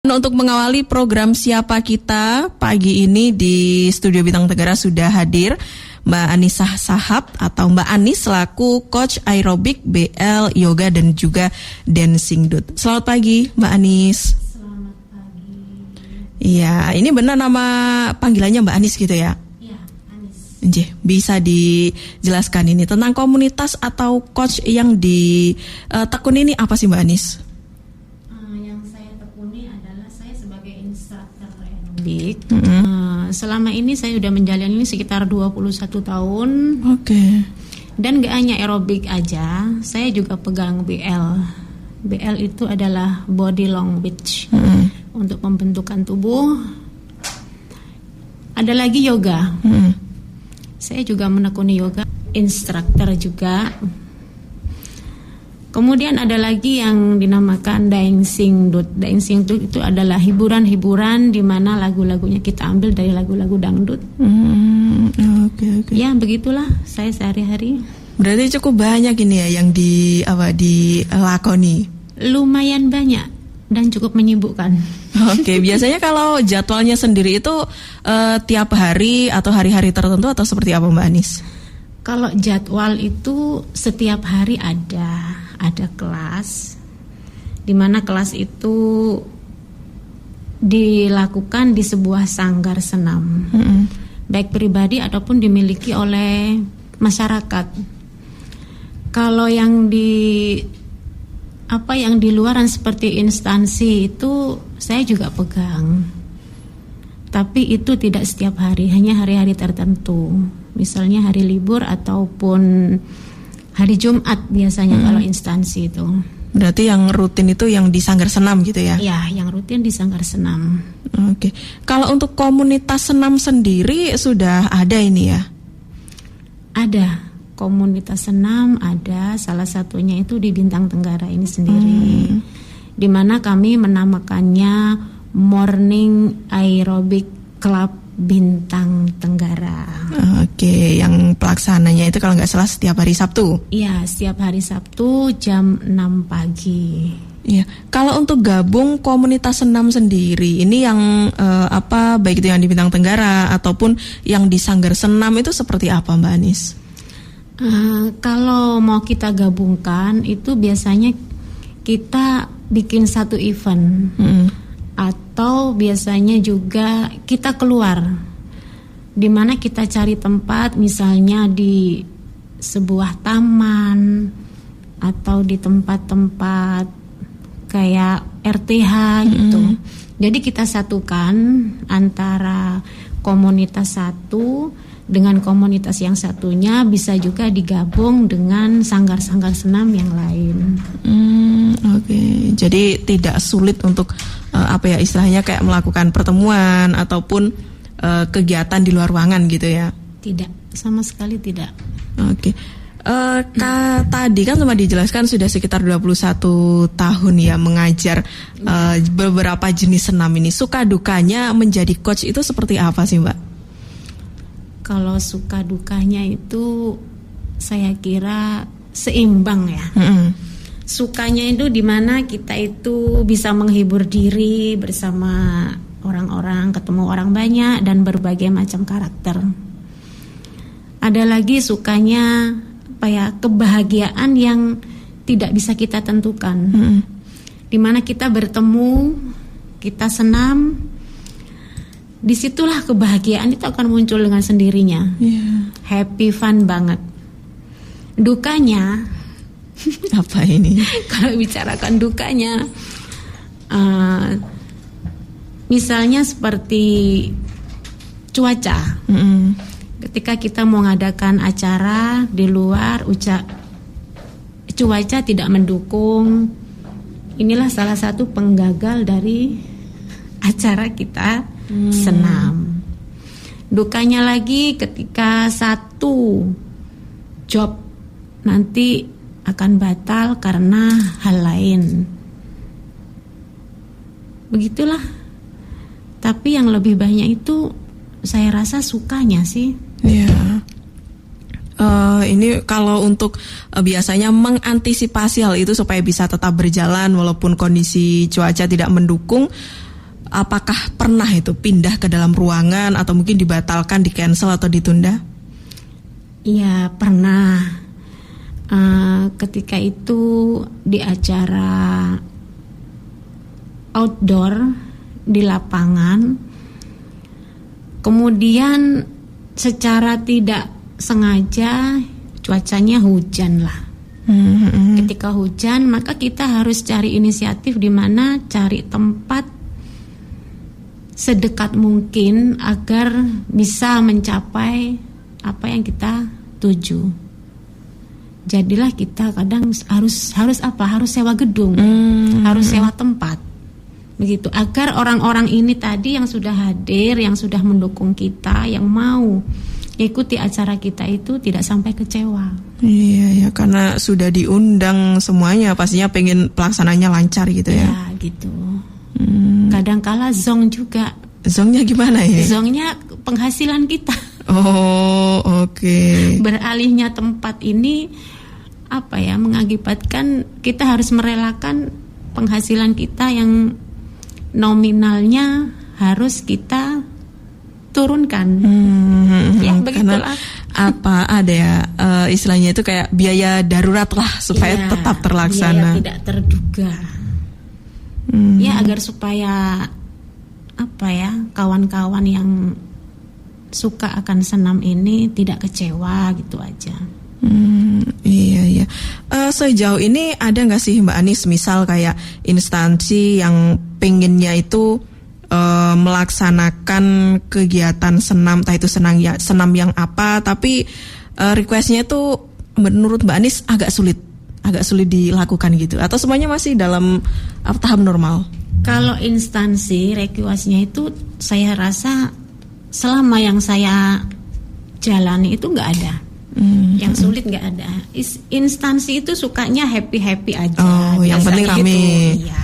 Untuk mengawali program Siapa Kita pagi ini di Studio Bintang Tenggara sudah hadir Mbak Anisah Sahab atau Mbak Anis selaku Coach Aerobik, BL, Yoga dan juga Dancing Dude. Selamat pagi Mbak Anis. Selamat pagi. Iya, ini benar nama panggilannya Mbak Anis gitu ya? Iya, Anis. Nggih, bisa dijelaskan ini tentang komunitas atau coach yang ditekuni ini apa sih Mbak Anis? Selama ini saya sudah menjalani sekitar 21 tahun. Oke. Dan gak hanya aerobik aja, saya juga pegang BL. BL itu adalah body language untuk pembentukan tubuh. Ada lagi yoga. Saya juga menekuni yoga, instruktur juga. Kemudian ada lagi yang dinamakan Dancing Dude. Dancing Dude itu adalah hiburan-hiburan di mana lagu-lagunya kita ambil dari lagu-lagu dangdut. Oke. Ya, begitulah saya sehari-hari. Berarti cukup banyak ini ya yang dilakoni. Lumayan banyak dan cukup menyibukkan. Oke, biasanya kalau jadwalnya sendiri itu tiap hari atau hari-hari tertentu atau seperti apa Mbak Anis? Kalau jadwal itu setiap hari ada kelas, di mana kelas itu dilakukan di sebuah sanggar senam, baik pribadi ataupun dimiliki oleh masyarakat. Kalau yang di luaran seperti instansi itu saya juga pegang, tapi itu tidak setiap hari, hanya hari-hari tertentu. Misalnya hari libur ataupun hari Jumat biasanya kalau instansi itu. Berarti yang rutin itu yang di sanggar senam gitu ya? Ya, yang rutin di sanggar senam. Oke. Kalau untuk komunitas senam sendiri sudah ada ini ya? Ada. Komunitas senam ada, salah satunya itu di Bintang Tenggara ini sendiri. Di mana kami menamakannya Morning Aerobic Club Bintang Tenggara. Oke, yang pelaksananya itu kalau nggak salah setiap hari Sabtu? Iya, setiap hari Sabtu jam 6 pagi. Iya, kalau untuk gabung komunitas senam sendiri, ini yang baik itu yang di Bintang Tenggara ataupun yang di Sanggar Senam itu seperti apa Mbak Anis? Kalau mau kita gabungkan itu biasanya kita bikin satu event. Atau biasanya juga kita keluar, di mana kita cari tempat, misalnya di sebuah taman atau di tempat-tempat kayak RTH gitu. Jadi kita satukan antara komunitas satu dengan komunitas yang satunya, bisa juga digabung dengan sanggar-sanggar senam yang lain. Oke. Jadi tidak sulit untuk istilahnya kayak melakukan pertemuan ataupun kegiatan di luar ruangan gitu ya? Tidak, sama sekali tidak. Oke. Tadi kan sempat dijelaskan sudah sekitar 21 tahun ya mengajar beberapa jenis senam ini. Suka dukanya menjadi coach itu seperti apa sih Mbak? Kalau suka dukanya itu saya kira seimbang ya. Sukanya itu dimana kita itu bisa menghibur diri bersama orang-orang, ketemu orang banyak dan berbagai macam karakter. Ada lagi sukanya kebahagiaan yang tidak bisa kita tentukan. Dimana kita bertemu, kita senam, disitulah kebahagiaan itu akan muncul dengan sendirinya. Happy, fun banget. Dukanya apa ini? Kalau bicarakan dukanya, misalnya seperti cuaca. Ketika kita mau mengadakan acara di luar, cuaca tidak mendukung. Inilah salah satu penggagal dari acara kita senam. Dukanya lagi ketika satu job nanti akan batal karena hal lain. Begitulah. Tapi yang lebih banyak itu saya rasa sukanya sih. Iya. Ini kalau untuk biasanya mengantisipasi hal itu supaya bisa tetap berjalan walaupun kondisi cuaca tidak mendukung, apakah pernah itu pindah ke dalam ruangan atau mungkin dibatalkan, di cancel atau ditunda? Iya, pernah. Ketika itu di acara outdoor di lapangan, kemudian secara tidak sengaja cuacanya hujan lah. Ketika hujan, maka kita harus cari inisiatif di mana cari tempat sedekat mungkin agar bisa mencapai apa yang kita tuju. Jadilah kita kadang harus sewa gedung, harus sewa tempat, begitu agar orang-orang ini tadi yang sudah hadir, yang sudah mendukung kita, yang mau ikuti acara kita itu tidak sampai kecewa. Iya ya, karena sudah diundang semuanya, pastinya pengen pelaksananya lancar gitu ya. Ya gitu. Kadangkala zong juga. Zongnya gimana ya? Zongnya penghasilan kita. Oh, oke. Beralihnya tempat ini mengakibatkan kita harus merelakan penghasilan kita yang nominalnya harus kita turunkan. Ya begitulah. Ada ya istilahnya itu kayak biaya darurat lah supaya tetap terlaksana. Biaya tidak terduga. Ya agar supaya kawan-kawan yang suka akan senam ini tidak kecewa gitu aja. Iya. Sejauh ini ada nggak sih Mbak Anis misal kayak instansi yang pengennya itu melaksanakan kegiatan senam, entah itu senam yang apa, tapi requestnya itu menurut Mbak Anis agak sulit dilakukan gitu, atau semuanya masih dalam tahap normal? Kalau instansi requestnya itu saya rasa selama yang saya jalani itu nggak ada. Yang sulit nggak ada. Instansi itu sukanya happy aja. Oh, yang penting rame. Iya.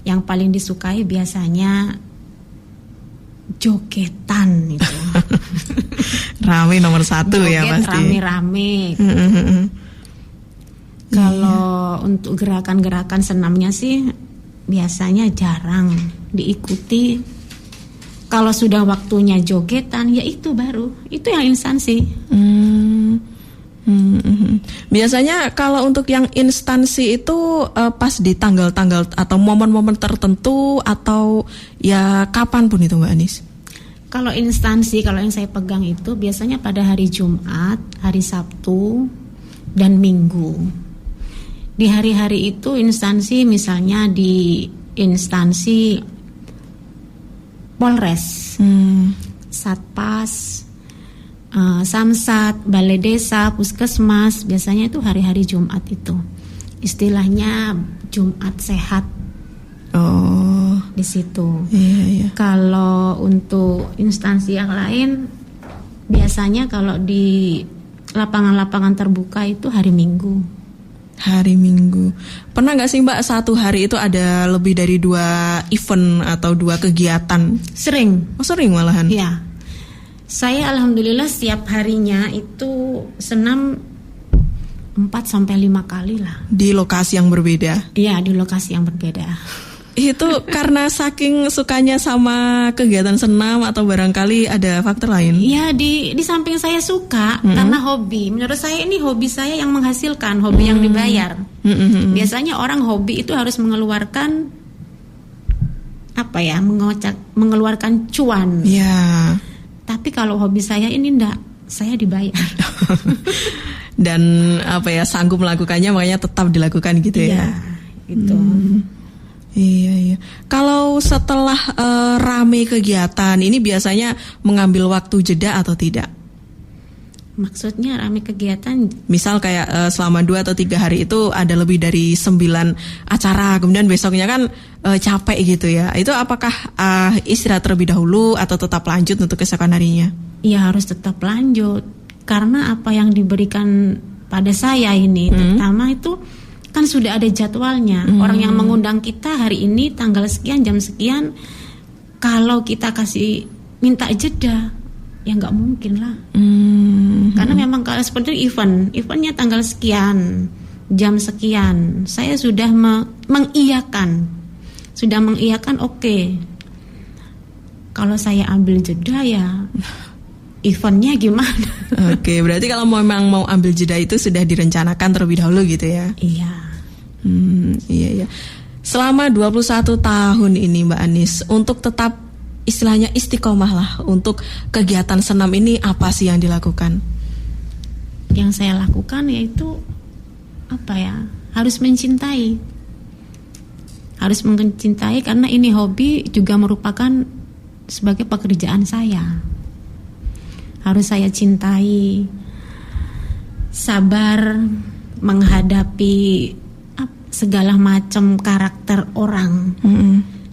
Yang paling disukai biasanya jogetan itu. Rame nomor satu. Joget ya pasti. Rame-rame. Kalau untuk gerakan-gerakan senamnya sih biasanya jarang diikuti. Kalau sudah waktunya jogetan, ya itu yang instansi. Biasanya kalau untuk yang instansi itu pas di tanggal-tanggal atau momen-momen tertentu atau ya kapan pun itu Mbak Anis? Kalau instansi, kalau yang saya pegang itu biasanya pada hari Jumat, hari Sabtu, dan Minggu. Di hari-hari itu instansi, misalnya di instansi Polres, Satpas, Samsat, Balai Desa, Puskesmas, biasanya itu hari-hari Jumat itu. Istilahnya Jumat sehat. Oh, di situ. Iya. Kalau untuk instansi yang lain, biasanya kalau di lapangan-lapangan terbuka itu hari Minggu. Hari Minggu. Pernah nggak sih Mbak satu hari itu ada lebih dari 2 event atau 2 kegiatan? Sering. Oh, sering malahan? Iya. Saya alhamdulillah setiap harinya itu senam 4-5 kali lah. Di lokasi yang berbeda? Iya, di lokasi yang berbeda. Itu karena saking sukanya sama kegiatan senam atau barangkali ada faktor lain? Iya, di samping saya suka karena hobi. Menurut saya ini hobi saya yang menghasilkan, hobi yang dibayar. Biasanya orang hobi itu harus mengeluarkan mengeluarkan cuan. Iya. Tapi kalau hobi saya ini enggak, saya dibayar. Dan sanggup melakukannya, makanya tetap dilakukan gitu ya. Iya, gitu. Iya. Kalau setelah rame kegiatan ini biasanya mengambil waktu jeda atau tidak? Maksudnya rame kegiatan? Misal kayak selama 2 atau 3 hari itu ada lebih dari 9 acara, kemudian besoknya kan capek gitu ya. Itu apakah istirahat terlebih dahulu atau tetap lanjut untuk keesokan harinya? Iya, harus tetap lanjut. Karena apa yang diberikan pada saya ini, pertama itu kan sudah ada jadwalnya. Orang yang mengundang kita hari ini tanggal sekian jam sekian, kalau kita kasih minta jeda ya nggak mungkin lah. Karena memang kalau seperti eventnya tanggal sekian jam sekian, saya sudah mengiyakan sudah mengiyakan, oke. Kalau saya ambil jeda ya eventnya gimana? Oke, berarti kalau memang mau ambil jeda itu sudah direncanakan terlebih dahulu gitu ya? Iya. Iya. Selama 21 tahun ini Mbak Anis, untuk tetap istilahnya istiqomah lah untuk kegiatan senam ini, apa sih yang dilakukan? Yang saya lakukan yaitu harus mencintai. Harus mencintai karena ini hobi juga merupakan sebagai pekerjaan saya. Harus saya cintai, sabar menghadapi segala macam karakter orang.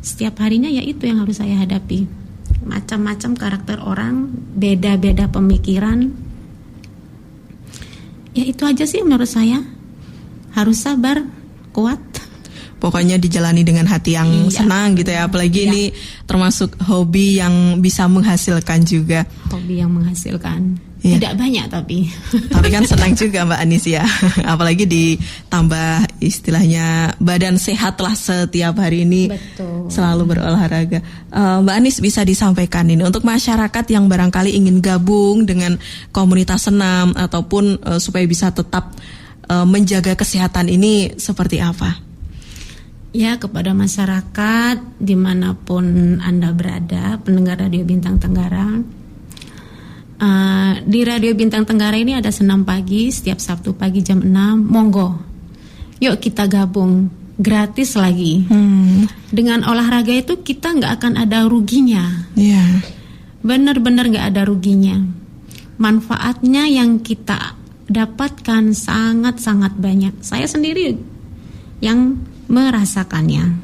Setiap harinya ya itu yang harus saya hadapi. Macam-macam karakter orang, beda-beda pemikiran. Ya itu aja sih menurut saya. Harus sabar, kuat. Pokoknya dijalani dengan hati yang senang gitu ya. Apalagi ini termasuk hobi yang bisa menghasilkan juga. Hobi yang menghasilkan. Tidak banyak tapi kan senang juga Mbak Anis ya. Apalagi ditambah istilahnya badan sehat lah setiap hari ini. Betul. Selalu berolahraga. Mbak Anis, bisa disampaikan ini untuk masyarakat yang barangkali ingin gabung dengan komunitas senam ataupun supaya bisa tetap menjaga kesehatan ini seperti apa? Ya, kepada masyarakat dimanapun Anda berada, pendengar Radio Bintang Tenggara. Di Radio Bintang Tenggara ini ada senam pagi setiap Sabtu pagi jam 6. Monggo, yuk kita gabung, gratis lagi. Dengan olahraga itu kita nggak akan ada ruginya. Benar-benar nggak ada ruginya. Manfaatnya yang kita dapatkan sangat-sangat banyak. Saya sendiri yang merasakannya.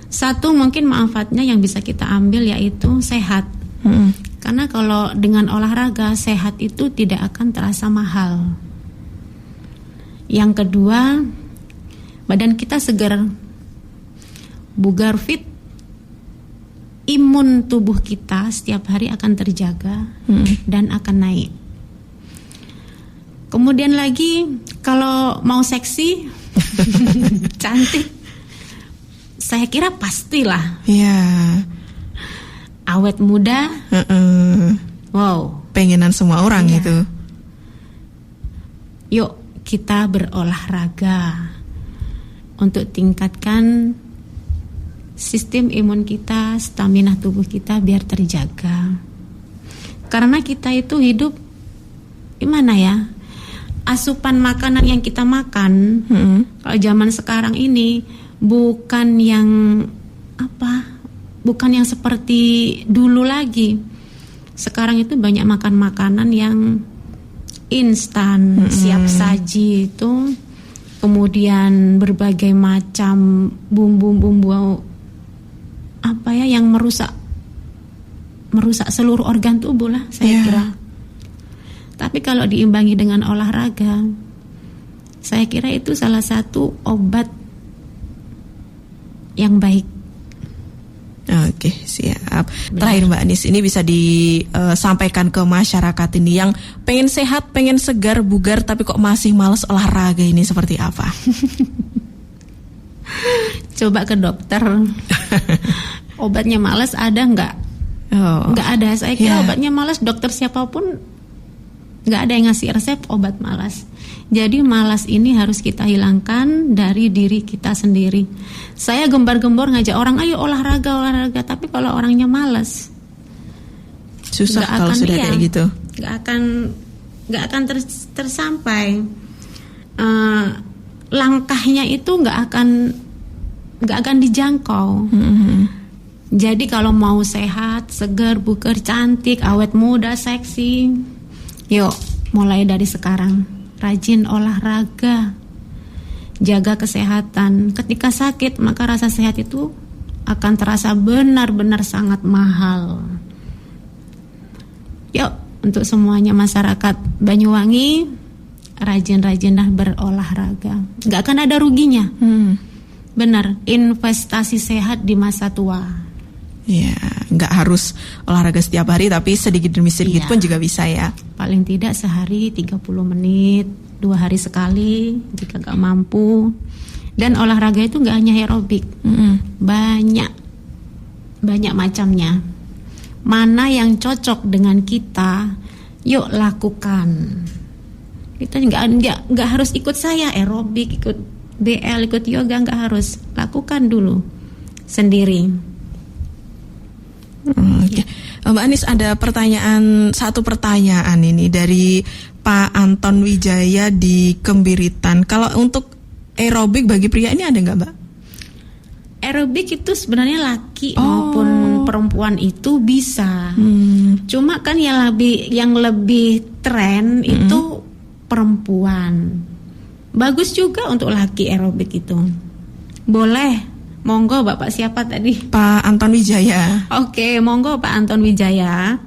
Satu mungkin manfaatnya yang bisa kita ambil yaitu sehat. Karena kalau dengan olahraga sehat itu tidak akan terasa mahal. Yang kedua, badan kita segar, bugar, fit. Imun tubuh kita setiap hari akan terjaga dan akan naik. Kemudian lagi kalau mau seksi, cantik, saya kira pastilah. Awet muda, wow, pengenan semua orang itu. Yuk kita berolahraga untuk tingkatkan sistem imun kita, stamina tubuh kita biar terjaga. Karena kita itu hidup gimana ya? Asupan makanan yang kita makan, kalau zaman sekarang ini bukan yang bukan yang seperti dulu lagi. Sekarang itu banyak makan makanan yang instan, siap saji itu, kemudian berbagai macam bumbu-bumbu yang merusak seluruh organ tubuh lah saya kira. Tapi kalau diimbangi dengan olahraga, saya kira itu salah satu obat yang baik. Oke, siap. Terakhir Mbak Anis, ini bisa disampaikan ke masyarakat ini yang pengen sehat, pengen segar, bugar, tapi kok masih malas olahraga, ini seperti apa? Coba ke dokter. Obatnya malas ada nggak? Nggak ada. Saya kira obatnya malas, dokter siapapun nggak ada yang ngasih resep obat malas. Jadi malas ini harus kita hilangkan dari diri kita sendiri. Saya gembar-gembor ngajak orang, ayo olahraga, tapi kalau orangnya malas, susah kalau sudah kayak gitu. Nggak akan tersampai. Langkahnya itu nggak akan dijangkau. Jadi kalau mau sehat, segar, bugar, cantik, awet muda, seksi, yuk mulai dari sekarang. Rajin olahraga, jaga kesehatan. Ketika sakit, maka rasa sehat itu akan terasa benar-benar sangat mahal. Yuk, untuk semuanya masyarakat Banyuwangi, rajin-rajinlah berolahraga. Gak akan ada ruginya. Benar, investasi sehat di masa tua. Ya, nggak harus olahraga setiap hari, tapi sedikit demi sedikit pun juga bisa ya. Paling tidak sehari 30 menit, 2 hari sekali jika nggak mampu. Dan olahraga itu nggak hanya aerobik, banyak macamnya. Mana yang cocok dengan kita, yuk lakukan. Kita nggak harus ikut saya aerobik, ikut BL, ikut yoga, nggak harus. Lakukan dulu sendiri. Oke. Mbak Anis, ada satu pertanyaan ini dari Pak Anton Wijaya di Kembiritan. Kalau untuk aerobik bagi pria ini ada nggak, Mbak? Aerobik itu sebenarnya laki maupun perempuan itu bisa. Cuma kan yang lebih tren itu perempuan. Bagus juga untuk laki aerobik itu. Boleh, monggo Bapak siapa tadi? Pak Anton Wijaya. Oke, monggo Pak Anton Wijaya.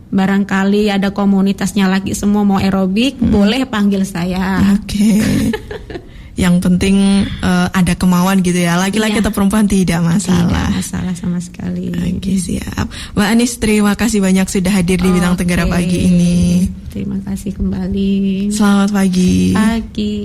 Barangkali ada komunitasnya laki semua mau aerobik, boleh panggil saya. Oke. Yang penting ada kemauan gitu ya. Laki-laki atau perempuan tidak masalah. Tidak masalah sama sekali. Oke, siap. Mbak Anis, terima kasih banyak sudah hadir di Bintang Tenggara pagi ini. Terima kasih kembali. Selamat pagi. Pagi.